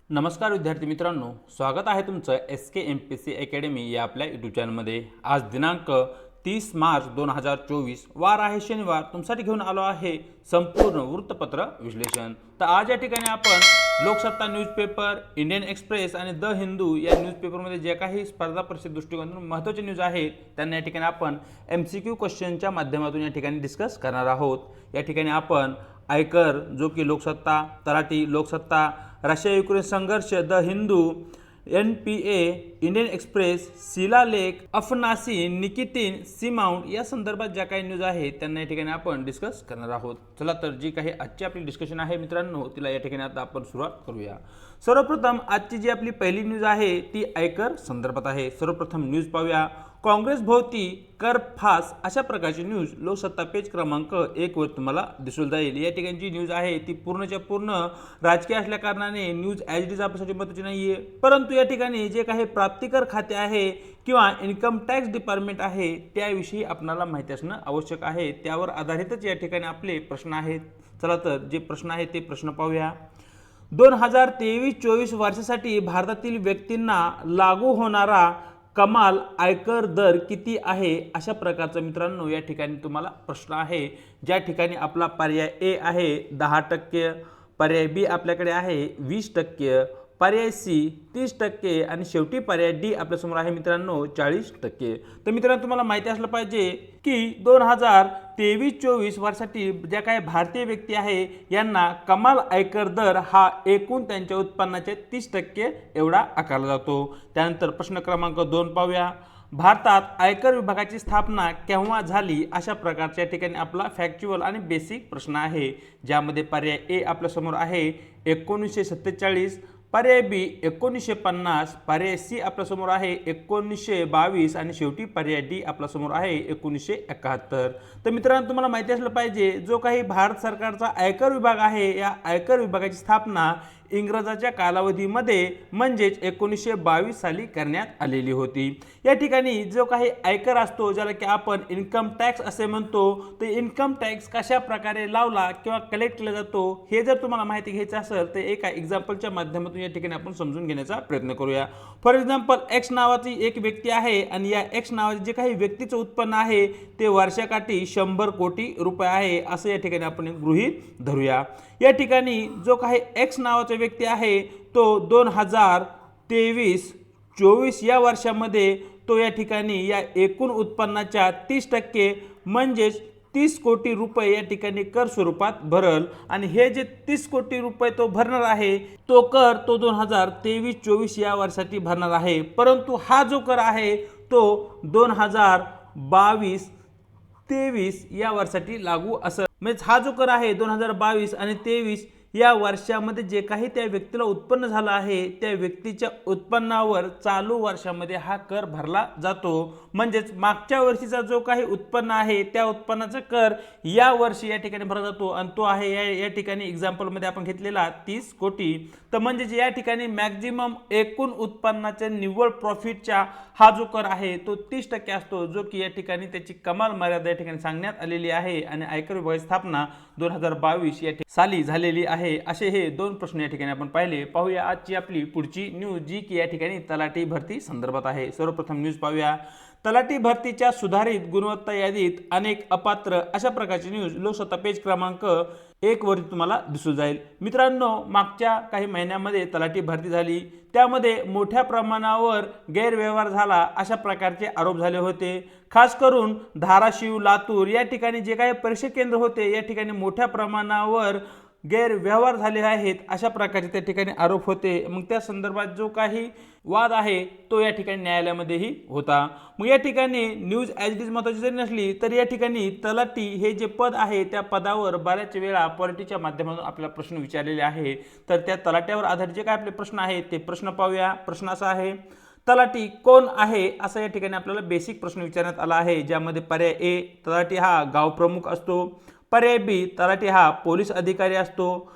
नमस्कार विद्यार्थी मित्रांनो, स्वागत आहे तुमचं SK MPSC अकॅडमी या आपल्या यूट्यूब चॅनलमध्ये। आज दिनांक 30 मार्च 2024 वार आहे शनिवार। तुमच्यासाठी घेऊन आलो आहे संपूर्ण वृत्तपत्र विश्लेषण। तर आज या ठिकाणी आपण लोकसत्ता न्यूजपेपर, इंडियन एक्सप्रेस आणि द हिंदू या न्यूजपेपरमध्ये जे काही स्पर्धा परीक्षा दृष्टिकोनातून महत्त्वाचे न्यूज आहेत त्यांना या ठिकाणी आपण MCQ क्वेश्चनच्या माध्यमातून या ठिकाणी डिस्कस करणार आहोत। या ठिकाणी आपण आयकर जो की लोकसत्ता, तलाठी, लोकसत्ता, रशिया युक्रेन संघर्ष, the Hindu, NPA, Indian express, शिलालेख, अफनासी, निकितीन, सीमाउंट या संदर्भात ज्या काही न्यूज आहेत त्यांना या ठिकाणी आपण डिस्कस करणार आहोत। चला तर जी काही आजची आपली डिस्कशन आहे मित्रांनो तिला या ठिकाणी आता आपण सुरुवात करूया। सर्वप्रथम आजची जी आपली पहिली न्यूज आहे ती आयकर संदर्भात आहे। सर्वप्रथम न्यूज पाहूया। काँग्रेस भोवती कर फास अशा प्रकारची न्यूज लोकसत्ता पेज क्रमांक 1 वर तुम्हाला दिसून जाईल। या ठिकाणी जी न्यूज आहे ती पूर्णच्या पूर्ण राजकीय असल्या कारणाने न्यूज ॲज इट इज आपल्यासाठी महत्त्वाची नाहीये, परंतु या ठिकाणी जे काही प्राप्तिकर खाते आहे किंवा इन्कम टॅक्स डिपार्टमेंट आहे त्याविषयी आपल्याला माहिती असणं आवश्यक आहे। त्यावर आधारितच या ठिकाणी आपले प्रश्न आहेत। चला तर जे प्रश्न आहेत ते प्रश्न पाहूया। 2023-24 वर्षासाठी भारतातील व्यक्तींना लागू होणारा कमाल आयकर दर किती आहे अशा प्रकारचा मित्रांनो या ठिकाणी तुम्हाला प्रश्न आहे। ज्या ठिकाणी आपला पर्याय ए आहे 10%, पर्याय बी आपल्याकडे आहे 20%, पर्याय सी 30% आणि शेवटी पर्याय डी आपल्यासमोर आहे मित्रांनो 40%। तर मित्रांनो तुम्हाला माहिती असलं पाहिजे की 2023-24 वर्षासाठी ज्या काही भारतीय व्यक्ती आहे यांना कमाल आयकर दर हा एकूण त्यांच्या उत्पन्नाच्या 30% एवढा आकारला जातो। त्यानंतर प्रश्न क्रमांक 2 पाहूया। भारतात आयकर विभागाची स्थापना केव्हा झाली अशा प्रकारच्या ठिकाणी आपला फॅक्च्युअल आणि बेसिक प्रश्न आहे। ज्यामध्ये पर्याय ए आपल्यासमोर आहे 1947, पर्याय बी 1950, पर्याय सी आपल्यासमोर आहे 1922 आणि शेवटी पर्याय डी आपल्यासमोर आहे 1971। तर मित्रांनो तुम्हाला माहिती असलं पाहिजे जो काही भारत सरकारचा आयकर विभाग आहे या आयकर विभागाची स्थापना इंग्रजाच्या कालावधीमध्ये म्हणजेच 1922 साली करण्यात आलेली होती। या ठिकाणी जो काही आयकर असतो ज्याला की आपण इन्कम टॅक्स असे म्हणतो, तर इन्कम टॅक्स कशा प्रकारे लावला किंवा कलेक्ट केला जातो हे जर तुम्हाला माहिती घ्यायचं असेल तर एका एक्झाम्पलच्या माध्यमातून या ठिकाणी आपण समजून घेण्याचा प्रयत्न करूया। फॉर एक्झाम्पल एक्स नावाची एक व्यक्ती आहे आणि या एक्स नावाचे जे काही व्यक्तीचं उत्पन्न आहे ते वर्षाकाठी 100 कोटी रुपये आहे असं या ठिकाणी आपण गृहीत धरूया। या ठिकाणी जो काही एक्स नावाचा व्यक्ती आहे तो 2023-24 या वर्षामध्ये तो या ठिकाणी या एकूण उत्पन्नाच्या 30% म्हणजेच 30 कोटी रुपये या ठिकाणी कर स्वरूपात भरल आणि हे जे 30 कोटी रुपये तो भरणार आहे तो कर तो 2023-24 या वर्षासाठी भरणार आहे, परंतु हा जो कर आहे तो 2022-23 या वर्षासाठी लागू असेल। म्हणजे हा जो कर आहे 2022 आणि 23 या वर्षामध्ये जे काही त्या व्यक्तीला उत्पन्न झालं आहे त्या व्यक्तीच्या उत्पन्नावर चालू वर्षामध्ये हा कर भरला जातो। म्हणजेच मागच्या वर्षीचा जो काही उत्पन्न आहे त्या उत्पन्नाचा कर या वर्षी या ठिकाणी भरला जातो आणि तो आहे या ठिकाणी एक्झाम्पलमध्ये आपण घेतलेला 30 कोटी। तर म्हणजेच या ठिकाणी मॅक्झिमम एकूण उत्पन्नाच्या निव्वळ प्रॉफिटच्या हा जो कर आहे तो 30% असतो, जो की या ठिकाणी त्याची कमाल मर्यादा या ठिकाणी सांगण्यात आलेली आहे आणि आयकर विभागाची स्थापना 2022 या साली झालेली आहे। असे हे दोन प्रश्न या ठिकाणी आपण पाहिले। पाहूया आजची आपली पुढची न्यूज जी की या ठिकाणी तलाठी भरती संदर्भात आहे। सर्वप्रथम न्यूज पाहूया। तलाठी भरतीच्या सुधारित गुणवत्ता यादीत अनेक अपात्र अशा प्रकारची न्यूज लोकसत्ता पेज क्रमांक 1 वर तुम्हाला दिसून जाईल। मित्रांनो मागच्या काही महिन्यामध्ये तलाठी भरती झाली, त्यामध्ये मोठ्या प्रमाणावर गैरव्यवहार झाला अशा प्रकारचे आरोप झाले होते। खास करून धाराशिव, लातूर या ठिकाणी जे काही परीक्षा केंद्र होते या ठिकाणी मोठ्या प्रमाणावर गैरव्यवहार झाले आहेत अशा प्रकारचे त्या ठिकाणी आरोप होते। मग त्या संदर्भात जो काही वाद आहे तो या ठिकाणी न्यायालयामध्येही होता। मग या ठिकाणी न्यूज ॲज इट इज महत्त्वाची जरी नसली तर या ठिकाणी तलाठी हे जे पद आहे त्या पदावर बऱ्याच वेळा पॉलिटीच्या माध्यमातून आपल्याला प्रश्न विचारलेले आहे। तर त्या तलाट्यावर आधारित जे काय आपले प्रश्न आहेत ते प्रश्न पाहूया। प्रश्न असा आहे, तलाठी कोण आहे असा या ठिकाणी आपल्याला बेसिक प्रश्न विचारण्यात आला आहे। ज्यामध्ये पर्याय ए तलाठी हा गाव प्रमुख असतो, पर्याय बी तलाठी हा पोलीस अधिकारी असतो,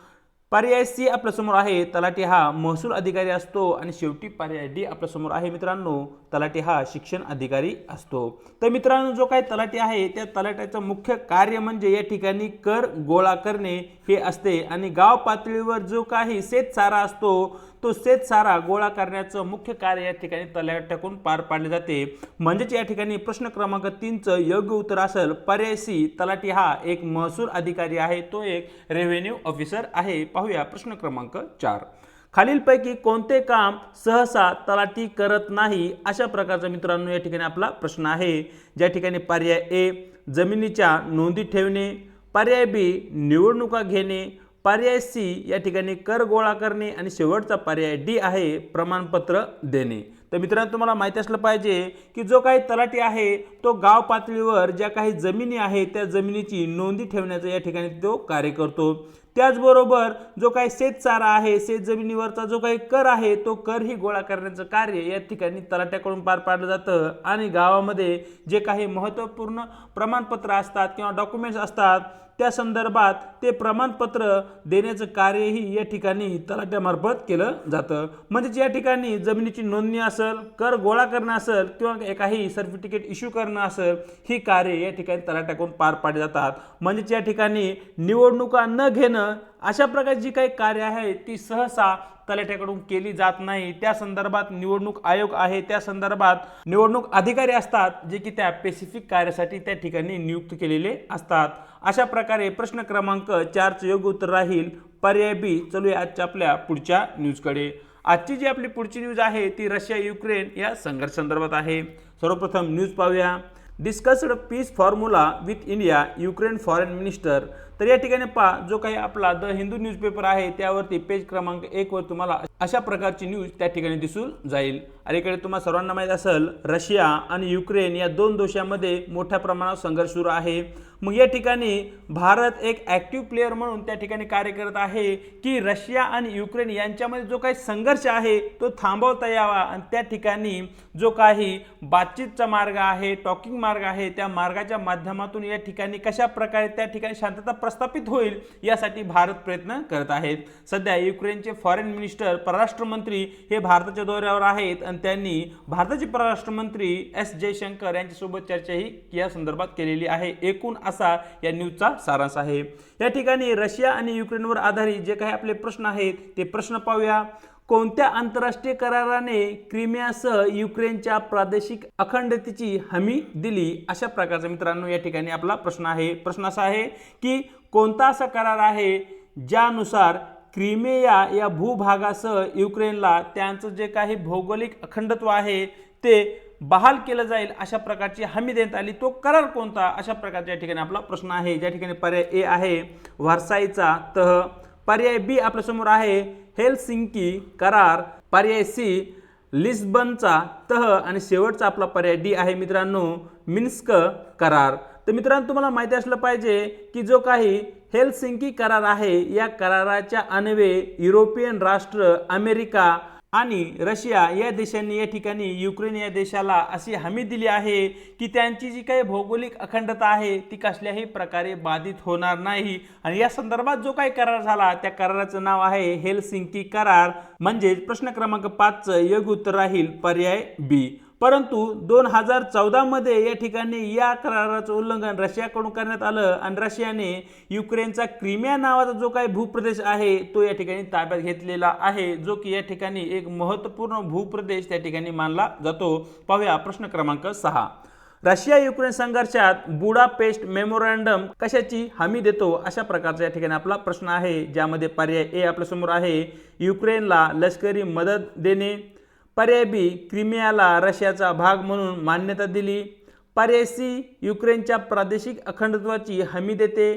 पर्याय सी आपल्यासमोर आहे तलाठी हा महसूल अधिकारी असतो आणि शेवटी पर्याय डी आपल्यासमोर आहे मित्रांनो तलाठी हा शिक्षण अधिकारी असतो। तर मित्रांनो जो काही तलाठी आहे त्या तलाट्याचं मुख्य कार्य म्हणजे या ठिकाणी कर गोळा करणे हे असते आणि गाव पातळीवर जो काही शेतसारा असतो तो शेतसारा गोळा करण्याचं मुख्य कार्य या ठिकाणी तलाठ्याकडून पार पाडले जाते. म्हणजेच या ठिकाणी प्रश्न क्रमांक 3चं योग्य उत्तर असेल पर्याय सी. तलाठी हा एक महसूल अधिकारी आहे, तो एक रेव्हेन्यू ऑफिसर आहे. पाहूया प्रश्न क्रमांक 4. खालीलपैकी कोणते काम सहसा तलाठी करत नाही, अशा प्रकारचा मित्रांनो या ठिकाणी आपला प्रश्न आहे. ज्या ठिकाणी पर्याय ए जमिनीच्या नोंदी ठेवणे, पर्याय बी निवडणुका घेणे, पर्याय सी या ठिकाणी कर गोळा करणे आणि शेवटचा पर्याय डी आहे प्रमाणपत्र देणे. तर मित्रांनो तुम्हाला माहिती असलं पाहिजे की जो काही तलाठी आहे तो गाव पातळीवर ज्या काही जमिनी आहे त्या जमिनीची नोंदी ठेवण्याचं या ठिकाणी तो कार्य करतो. त्याचबरोबर जो काही शेतसारा आहे, शेत जमिनीवरचा जो काही कर आहे तो करही गोळा करण्याचं कार्य या ठिकाणी तलाट्याकडून पार पाडलं जातं. आणि गावामध्ये जे काही महत्त्वपूर्ण प्रमाणपत्र असतात किंवा डॉक्युमेंट्स असतात त्या संदर्भात ते प्रमाणपत्र देण्याचं कार्यही या ठिकाणी तलाट्यामार्फत केलं जातं. म्हणजेच या ठिकाणी जमिनीची नोंदणी असेल, कर गोळा करणं असेल किंवा काही सर्टिफिकेट इश्यू करणं असेल, ही कार्य या ठिकाणी तलाट्याकडून पार पाडली जातात. म्हणजेच या ठिकाणी निवडणुका न घेणं अशा प्रकारची जी काही कार्य आहे ती सहसा तलाट्याकडून केली जात नाही. त्या संदर्भात निवडणूक आयोग आहे, त्या संदर्भात निवडणूक अधिकारी असतात जे की त्या स्पेसिफिक कार्यासाठी त्या ठिकाणी नियुक्त केलेले असतात. अशा प्रकारे प्रश्न क्रमांक 4चं योग्य उत्तर राहील पर्याय बी. चलूया आजच्या आपल्या पुढच्या न्यूजकडे. आजची जी आपली पुढची न्यूज आहे ती रशिया युक्रेन या संघर्ष संदर्भात आहे. सर्वप्रथम न्यूज पाहूया. Discussed peace formula with India Ukraine foreign minister. तर या ठिकाणी पहा जो काही आपला द हिंदू न्यूजपेपर आहे त्यावरती पेज क्रमांक 1 वर तुम्हाला अशा प्रकारची न्यूज त्या ठिकाणी दिसून जाईल. अलीकडे तुम्हाला सर्वांना माहीत असेल रशिया आणि युक्रेन या दोन देशांमध्ये मोठ्या प्रमाणावर संघर्ष सुरू आहे. मग या ठिकाणी भारत एक ॲक्टिव्ह प्लेयर म्हणून त्या ठिकाणी कार्य करत आहे की रशिया आणि युक्रेन यांच्यामध्ये जो काही संघर्ष आहे तो थांबवता यावा आणि त्या ठिकाणी जो काही बातचीतचा मार्ग आहे, टॉकिंग मार्ग आहे, त्या मार्गाच्या माध्यमातून या ठिकाणी कशा प्रकारे त्या ठिकाणी शांतता प्रस्थापित होईल यासाठी भारत प्रयत्न करत आहेत. सध्या युक्रेनचे फॉरेन मिनिस्टर परराष्ट्र मंत्री हे भारताच्या दौऱ्यावर आहेत आणि त्यांनी भारताचे परराष्ट्र मंत्री एस जयशंकर यांच्यासोबत चर्चाही या संदर्भात केलेली आहे. एकूण असा या न्यूजचा सारांश आहे. या ठिकाणी रशिया आणि युक्रेनवर आधारित जे काही आपले प्रश्न आहेत ते प्रश्न पाहूया. कोणत्या आंतरराष्ट्रीय कराराने क्रिमियासह युक्रेनच्या प्रादेशिक अखंडतेची हमी दिली, अशा प्रकारचा मित्रांनो या ठिकाणी आपला प्रश्न आहे. प्रश्न असा आहे की कोणता असा करार आहे ज्यानुसार क्रिमिया या भूभागासह युक्रेनला त्यांचं जे काही भौगोलिक अखंडत्व आहे ते बहाल केलं जाईल अशा प्रकारची हमी देण्यात आली. तो करार कोणता, अशा प्रकारच्या ठिकाणी आपला प्रश्न आहे. ज्या ठिकाणी पर्याय ए आहे व्हर्सायचा तह, पर्याय बी आपल्यासमोर आहे हेलसिंकी करार, पर्याय सी लिस्बनचा तह आणि शेवटचा आपला पर्याय डी आहे मित्रांनो मिन्स्क करार. तर मित्रांनो तुम्हाला माहिती असलं पाहिजे की जो काही हेलसिंकी करार आहे या कराराच्या अन्वये युरोपियन राष्ट्र, अमेरिका आणि रशिया या देशांनी या ठिकाणी युक्रेन या देशाला अशी हमी दिली आहे की त्यांची जी काही भौगोलिक अखंडता आहे ती कसल्याही प्रकारे बाधित होणार नाही. आणि या संदर्भात जो काही करार झाला त्या कराराचं नाव आहे हेलसिंकी करार. म्हणजे प्रश्न क्रमांक 5चं योग्य उत्तर राहील पर्याय बी. परंतु 2014 मध्ये या ठिकाणी या कराराचं उल्लंघन रशियाकडून करण्यात आलं आणि रशियाने युक्रेनचा क्रिमिया नावाचा जो काही भूप्रदेश आहे तो या ठिकाणी ताब्यात घेतलेला आहे, जो की या ठिकाणी एक महत्त्वपूर्ण भूप्रदेश त्या ठिकाणी मानला जातो. पाहूया प्रश्न क्रमांक 6. रशिया युक्रेन संघर्षात बुडापेस्ट मेमोरंडम कशाची हमी देतो, अशा प्रकारचा या ठिकाणी आपला प्रश्न आहे. ज्यामध्ये पर्याय ए आपल्यासमोर आहे युक्रेनला लष्करी मदत देणे, पर्याय बी क्रिमियाला रशियाचा भाग म्हणून मान्यता दिली, पर्याय सी युक्रेनच्या प्रादेशिक अखंडत्वाची हमी देते,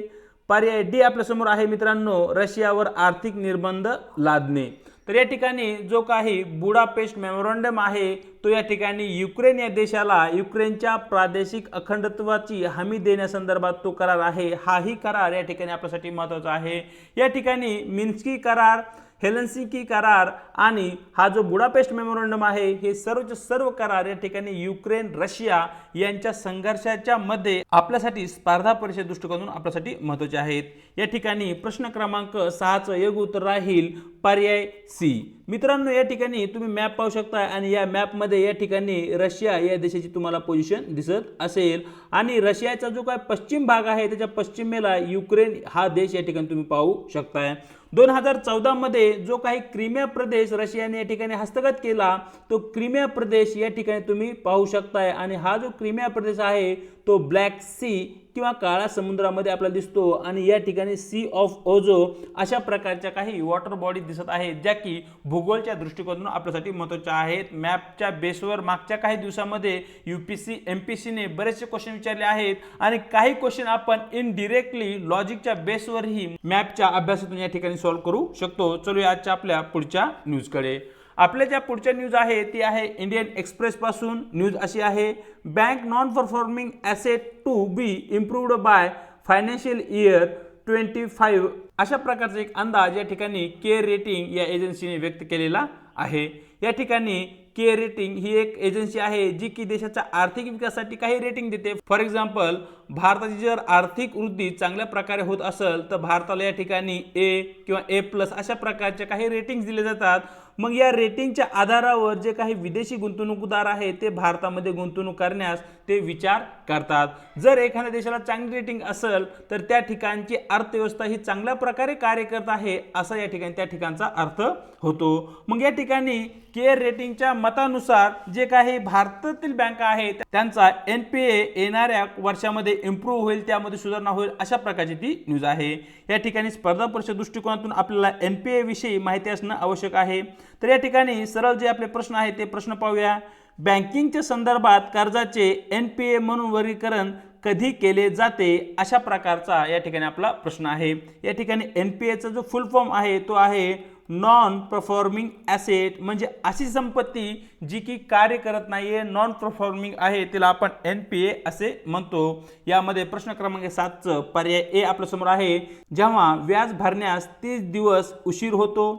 पर्याय डी आपल्यासमोर आहे मित्रांनो रशियावर आर्थिक निर्बंध लादणे. तर या ठिकाणी जो काही बुडापेस्ट मेमोरंडम आहे तो या ठिकाणी युक्रेन या देशाला युक्रेनच्या प्रादेशिक अखंडत्वाची हमी देण्यासंदर्भात तो करार आहे. हाही करार या ठिकाणी आपल्यासाठी महत्त्वाचा आहे. या ठिकाणी मिन्स्की करार, हेलसिंकी करार आणि हा जो बुडापेस्ट मेमोरंडम आहे हे सर्व करार या ठिकाणी युक्रेन रशिया यांच्या संघर्षाच्या मध्ये आपल्यासाठी स्पर्धा परीक्षे दृष्टिकोनातून आपल्यासाठी महत्त्वाचे आहेत. या ठिकाणी प्रश्न क्रमांक 6चं योग्य उत्तर राहील पर्याय सी. मित्रांनो या ठिकाणी तुम्ही मॅप पाहू शकता आणि या मॅपमध्ये या ठिकाणी रशिया या देशाची तुम्हाला पोझिशन दिसत असेल आणि रशियाचा जो काय पश्चिम भाग आहे त्याच्या पश्चिमेला युक्रेन हा देश या ठिकाणी तुम्ही पाहू शकताय. 2014 मध्ये जो काही क्रिमिया प्रदेश रशियाने या ठिकाणी हस्तगत केला, तो क्रिमिया प्रदेश या ठिकाणी तुम्ही पाहू शकताय आणि हा जो क्रिमिया प्रदेश आहे तो ब्लॅक सी किंवा काळा समुद्रामध्ये आपल्याला दिसतो आणि या ठिकाणी सी ऑफ ओझो अशा प्रकारच्या काही वॉटर बॉडी दिसत आहेत, ज्या की भूगोलच्या दृष्टिकोनातून आपल्यासाठी महत्त्वाच्या आहेत. मॅपच्या बेसवर मागच्या काही दिवसामध्ये यूपीसी एमपीसीने बरेचसे क्वेश्चन विचारले आहेत आणि काही क्वेश्चन आपण इनडिरेक्टली लॉजिकच्या बेसवरही मॅपच्या अभ्यासातून या ठिकाणी सॉल्व्ह करू शकतो. चलूया आजच्या आपल्या पुढच्या न्यूजकडे. आपल्या ज्या पुढच्या न्यूज आहे ती आहे इंडियन एक्सप्रेस पासून. न्यूज अशी आहे, bank non performing asset to be improved by financial year 25 अशा प्रकारचा एक अंदाज या ठिकाणी के रेटिंग या एजन्सीने व्यक्त केलेला आहे. या ठिकाणी के रेटिंग ही एक एजन्सी आहे जी की देशाच्या आर्थिक विकासासाठी काही रेटिंग देते. फॉर एक्झाम्पल, भारताची जर आर्थिक वृद्धी चांगल्या प्रकारे होत असेल तर भारताला या ठिकाणी ए किंवा A+ अशा प्रकारच्या काही रेटिंग्स दिले जातात. मग या रेटिंगच्या आधारावर जे काही विदेशी गुंतवणूकदार आहेत ते भारतामध्ये गुंतवणूक करण्यास ते विचार करतात. जर एखाद्या देशाला चांगली रेटिंग असेल तर त्या ठिकाणची अर्थव्यवस्था ही चांगल्या प्रकारे कार्य करत आहे असा या ठिकाणी त्या ठिकाणचा अर्थ होतो. मग या ठिकाणी केअर रेटिंगच्या मतानुसार जे काही भारतातील बँका आहेत त्यांचा NPA येणाऱ्या वर्षामध्ये इम्प्रूव्ह होईल, त्यामध्ये सुधारणा होईल अशा प्रकारची ती न्यूज आहे. या ठिकाणी स्पर्धा परीक्षा दृष्टिकोनातून आपल्याला NPA विषयी माहिती असणं आवश्यक आहे. तर या ठिकाणी सरळ जे आपले प्रश्न आहेत ते प्रश्न पाहूया. बँकिंगच्या संदर्भात कर्जाचे NPA म्हणून वर्गीकरण कधी केले जाते अशा प्रकारचा या ठिकाणी आपला प्रश्न आहे. या ठिकाणी NPAचा जो फुल फॉर्म आहे तो आहे नॉन परफॉर्मिंग ॲसेट, म्हणजे अशी संपत्ती जी की कार्य करत नाहीये, नॉन परफॉर्मिंग आहे, तिला आपण NPA असे म्हणतो. यामध्ये प्रश्न क्रमांक 7 पर्याय ए आपल्या समोर आहे, जेव्हा व्याज भरण्यास 30 दिवस उशीर होतो.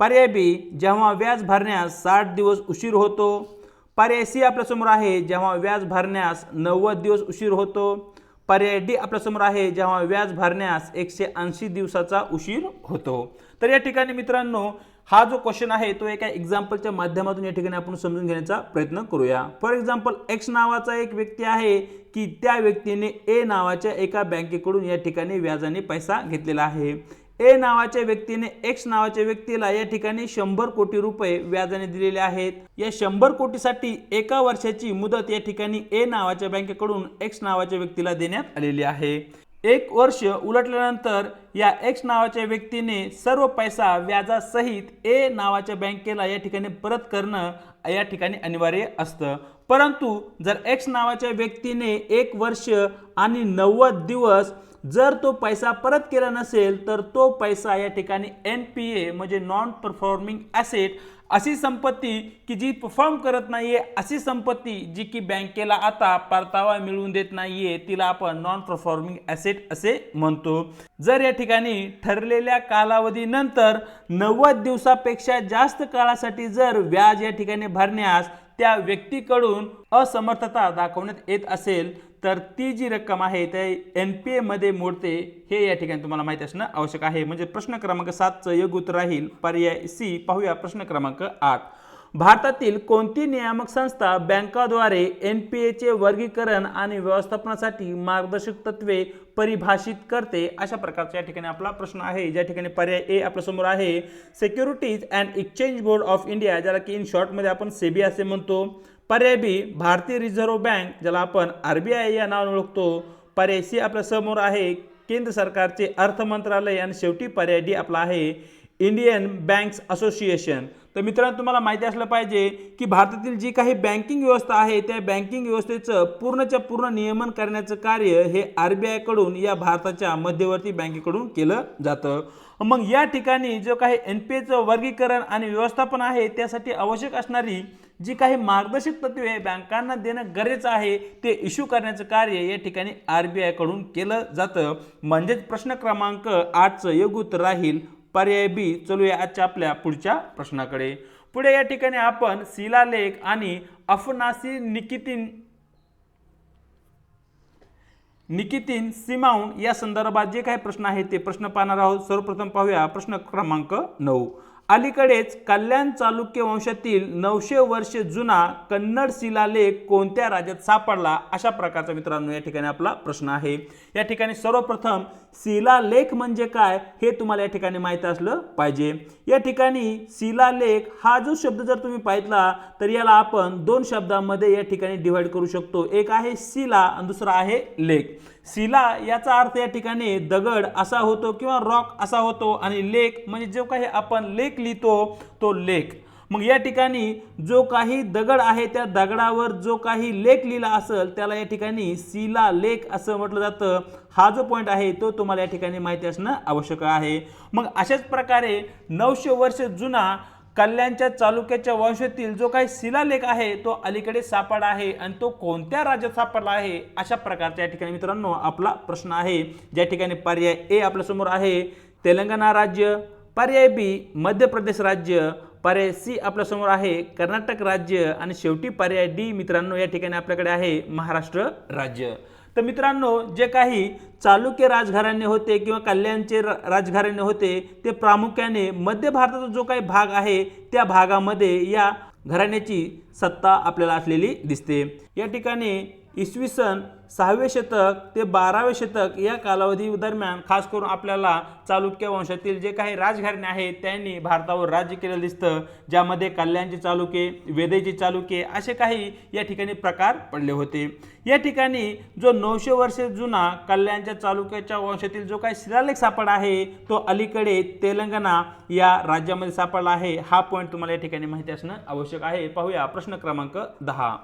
पर्याय बी, जेव्हा व्याज भरण्यास 60 दिवस उशीर होतो. पर्याय सी आपल्या समोर आहे, जेव्हा व्याज भरण्यास 90 दिवस उशीर होतो. पर्याय डी आपल्या समोर आहे, जेव्हा व्याज भरण्यास 180 दिवसाचा उशीर होतो. तर या ठिकाणी मित्रांनो हा जो क्वेश्चन आहे तो एका एक्झाम्पलच्या माध्यमातून या ठिकाणी आपण समजून घेण्याचा प्रयत्न करूया. फॉर एक्झाम्पल, एक्स नावाचा एक व्यक्ती आहे की त्या व्यक्तीने ए नावाच्या एका बँकेकडून या ठिकाणी व्याजाने पैसा घेतलेला आहे. ए नावाच्या व्यक्तीने एक्स नावाच्या व्यक्तीला या ठिकाणी 100 कोटी रुपये व्याजाने दिलेले आहेत. या 100 कोटीसाठी एका वर्षाची मुदत या ठिकाणी ए नावाच्या बँकेकडून एक्स नावाच्या व्यक्तीला देण्यात आलेली आहे. एक वर्ष उलटल्यानंतर या एक्स नावाच्या व्यक्तीने सर्व पैसा व्याजासहित ए नावाच्या बँकेला या ठिकाणी परत करणं या ठिकाणी अनिवार्य असतं. परंतु जर एक्स नावाच्या व्यक्तीने 1 वर्ष आणि 90 दिवस जर तो पैसा परत केला नसेल तर तो पैसा या ठिकाणी NPA म्हणजे नॉन परफॉर्मिंग ॲसेट, अशी संपत्ती की जी परफॉर्म करत नाहीये, अशी संपत्ती जी की बँकेला आता परतावा मिळवून देत नाहीये, तिला आपण नॉन परफॉर्मिंग ॲसेट असे म्हणतो. जर या ठिकाणी ठरलेल्या कालावधीनंतर 90 दिवसापेक्षा जास्त काळासाठी जर व्याज या ठिकाणी भरण्यास त्या व्यक्तीकडून असमर्थता दाखवण्यात येत असेल तर ती जी रक्कम आहे त्या NPA मध्ये मोडते, हे या ठिकाणी तुम्हाला माहिती असणं आवश्यक आहे. म्हणजे प्रश्न क्रमांक 7चं योग्य उत्तर राहील पर्याय सी. पाहूया प्रश्न क्रमांक 8. भारतातील कोणती नियामक संस्था बँकाद्वारे NPAचे वर्गीकरण आणि व्यवस्थापनासाठी मार्गदर्शक तत्वे परिभाषित करते अशा प्रकारचा या ठिकाणी आपला प्रश्न आहे. ज्या ठिकाणी पर्याय ए आपल्या समोर आहे, securities and exchange board of India, ज्याला की इन शॉर्टमध्ये आपण सेबी असे म्हणतो. पर्याय बी, भारतीय रिझर्व्ह बँक, ज्याला आपण RBI या नावाने ओळखतो. पर्याय सी आपल्या समोर आहे, केंद्र सरकारचे अर्थ मंत्रालय. आणि शेवटी पर्याय डी आपला आहे, इंडियन बँक्स असोसिएशन. तर मित्रांनो तुम्हाला माहिती असलं पाहिजे की भारतातील जी काही बँकिंग व्यवस्था आहे त्या बँकिंग व्यवस्थेचं पूर्णच्या पूर्ण नियमन करण्याचं कार्य हे RBI कडून या भारताच्या मध्यवर्ती बँकेकडून केलं जातं. मग या ठिकाणी जो काही NPAचं वर्गीकरण आणि व्यवस्थापन आहे त्यासाठी आवश्यक असणारी जी काही मार्गदर्शक तत्वे बँकांना देणं गरजेचं आहे ते इश्यू करण्याचं कार्य या ठिकाणी RBI कडून केलं जातं. म्हणजेच प्रश्न क्रमांक 8चं योग्य उत्तर राहील पर्याय बी. चलूया आजच्या आपल्या पुढच्या प्रश्नाकडे. पुढे या ठिकाणी आपण शिलालेख आणि अफनासी निकितीन सिमाउन या संदर्भात जे काही प्रश्न आहेत ते प्रश्न पाहणार आहोत. सर्वप्रथम पाहूया प्रश्न क्रमांक 9. अलीकडेच कल्याण चालुक्य वंशातील 900 वर्ष जुना कन्नड शिलालेख कोणत्या राज्यात सापडला अशा प्रकारचा मित्रांनो या ठिकाणी आपला प्रश्न आहे. या ठिकाणी सर्वप्रथम शिलालेख म्हणजे काय हे तुम्हाला या ठिकाणी माहिती असलं पाहिजे। या ठिकाणी शिलालेख हा जो शब्द जर तुम्ही पाहितला तर याला आपण दोन शब्दांमध्ये या ठिकाणी डिवाइड करू शकतो। एक आहे शिला आणि दुसरा आहे लेख। शिला याचा अर्थ या ठिकाणी दगड असा होतो किंवा रॉक असा होतो आणि लेख म्हणजे जो काही आपण लेख लिहितो तो लेख। मग या ठिकाणी जो काही दगड आहे त्या दगडावर जो काही लेख लिहिला असेल त्याला या ठिकाणी शिलालेख असं म्हटलं जातं। हा जो पॉइंट आहे तो तुम्हाला या ठिकाणी माहिती असणं आवश्यक आहे। मग अशाच प्रकारे 900 वर्ष जुना कल्याणच्या चालुक्याच्या वंशातील जो काही शिलालेख आहे तो अलीकडे सापडला आहे आणि तो कोणत्या राज्यात सापडला आहे अशा प्रकारच्या या ठिकाणी मित्रांनो आपला प्रश्न आहे। ज्या ठिकाणी पर्याय ए आपल्या समोर आहे तेलंगणा राज्य, पर्याय बी मध्य प्रदेश राज्य, पर्याय सी आपल्या समोर आहे कर्नाटक राज्य आणि शेवटी पर्याय डी मित्रांनो या ठिकाणी आपल्याकडे आहे महाराष्ट्र राज्य। तर मित्रांनो जे काही चालुक्य राजघराणे होते किंवा कल्याणचे राजघराणे होते ते प्रामुख्याने मध्य भारताचा जो काही भाग आहे त्या भागामध्ये या घराण्याची सत्ता आपल्याला असलेली दिसते। या ठिकाणी इसवी सन 6वे शतक ते 12वे शतक या कालावधी दरम्यान खास करून आपल्याला चालुक्य वंशातील जे काही राजघराणे आहेत त्यांनी भारतावर राज्य केलेलं दिसतं, ज्यामध्ये कल्याणचे चालुक्य, वेदईचे चालुक्य असे काही या ठिकाणी प्रकार पडले होते। या ठिकाणी जो 900 वर्षे जुना कल्याणच्या चालुक्याच्या वंशातील जो काही शिलालेख सापडला आहे तो अलीकडे तेलंगणा या राज्यामध्ये सापडला आहे। हा पॉइंट तुम्हाला या ठिकाणी माहिती असणं आवश्यक आहे। पाहूया प्रश्न क्रमांक 10।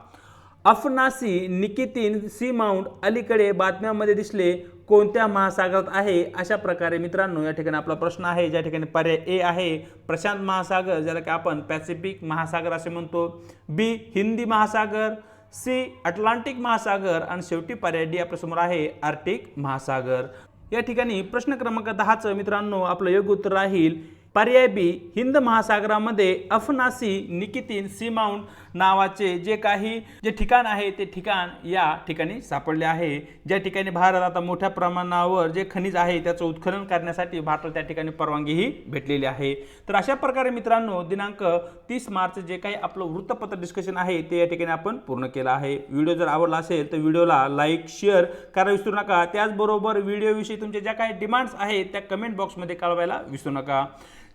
अफनासी निकितीन सी माउंट अलीकडे बातम्यांमध्ये दिसले कोणत्या महासागरात आहे अशा प्रकारे मित्रांनो या ठिकाणी आपला प्रश्न आहे। ज्या ठिकाणी पर्याय ए आहे प्रशांत महासागर ज्याला की आपण पॅसिफिक महासागर असे म्हणतो, बी हिंदी महासागर, सी अटलांटिक महासागर आणि शेवटी पर्याय डी आपल्या समोर आहे आर्क्टिक महासागर। या ठिकाणी प्रश्न क्रमांक 10चं मित्रांनो आपलं योग्य उत्तर राहील पर्याय बी हिंद महासागरामध्ये अफनासी निकितीन सी माउंट नावाचे जे ठिकाण आहे ते ठिकाण या ठिकाणी सापडले आहे। ज्या ठिकाणी भारत आता मोठ्या प्रमाणावर जे खनिज आहे त्याचं उत्खनन करण्यासाठी भारताला त्या ठिकाणी परवानगीही भेटलेली आहे। तर अशा प्रकारे मित्रांनो दिनांक 30 मार्च जे काही आपलं वृत्तपत्र डिस्कशन आहे ते या ठिकाणी आपण पूर्ण केलं आहे। व्हिडिओ जर आवडला असेल तर व्हिडिओला लाईक शेअर करायला विसरू नका। त्याचबरोबर व्हिडिओविषयी तुमचे ज्या काही डिमांड्स आहेत त्या कमेंट बॉक्समध्ये कळवायला विसरू नका।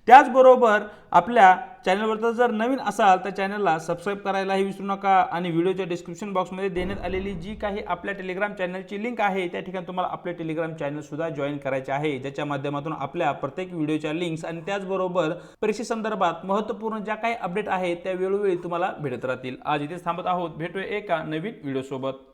त्याचबरोबर आपल्या चॅनलवर जर नवीन असाल तर चॅनलला सबस्क्राईब करायलाही विसरू नका आणि व्हिडिओच्या डिस्क्रिप्शन बॉक्समध्ये देण्यात आलेली जी काही आपल्या टेलिग्राम चॅनलची लिंक आहे त्या ठिकाणी तुम्हाला आपले टेलिग्राम चॅनल सुद्धा जॉईन करायचे आहे, ज्याच्या माध्यमातून आपल्या प्रत्येक व्हिडिओच्या लिंक्स आणि त्याचबरोबर परीक्षेसंदर्भात महत्त्वपूर्ण ज्या काही अपडेट आहेत त्या वेळोवेळी तुम्हाला भेटत राहतील। आज इथेच थांबत आहोत, भेटूया एका नवीन व्हिडिओ सोबत।